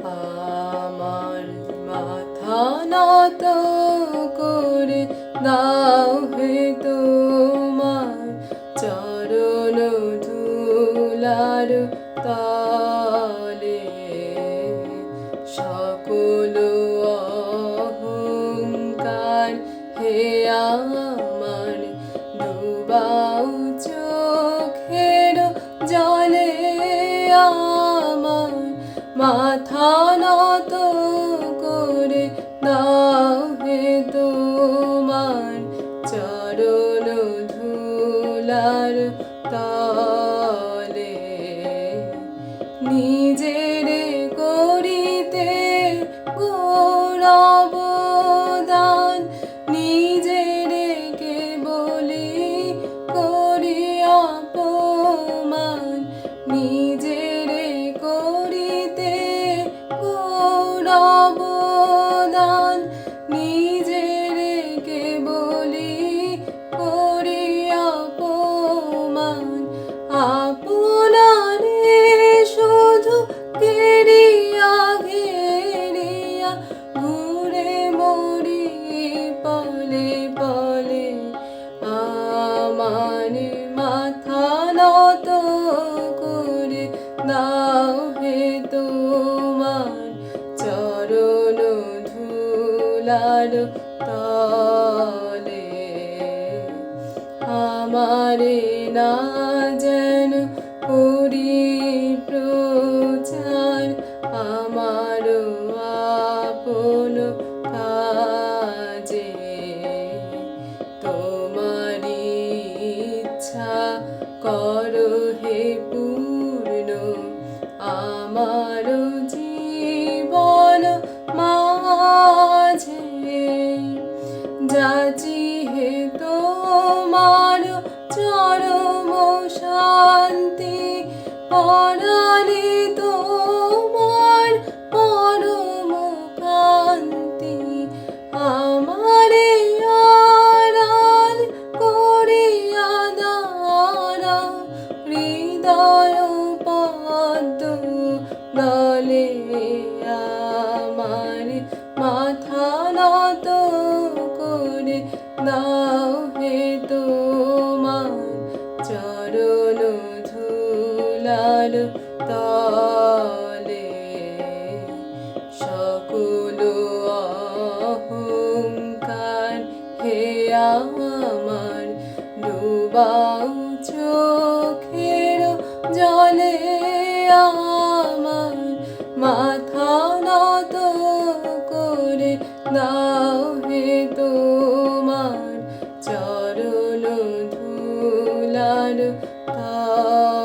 আমার মাথা নত করে দাও হে তোমার চরণ ধুলার তলে, সকল অহংকার হে আমার ডুবাও চোখের জলে। আমার মাথা নত করে দাও হে তোমার চরণ ধুলার তলে, নিজের করিতে গৌরব দান, নিজের কেবলি করি অপমান, নিজের করিতে গৌরব দান, নিজের কেবলি করি অপমান। আপনারে শুধু ঘেরিয়া ঘেরিয়া ঘুরে মরি পলে পলে। আমার মাথা নত করে দাও হে তোমার চরণ ধুলার তলে, আমারে না যেন করি প্রচার, আমার আপন কাজে তোমারি ইচ্ছা করো হে পূর্ণ। আমার জীবন মাঝে যাচি হে তোমার চরম শান্তি, পরাণে তোমার পরম কান্তি। আমারে আড়াল করিয়া দাঁড়াও হৃদয় পদ্ম দলে। আমার মাথা নত করে দাও হে তোমার চরণ ধুলার তলে, সকল অহংকার হে আমার ডুবাও চোখের জলে। আমার মাথা নত করে দাও হে তোমার চরণ ধুলার তলে।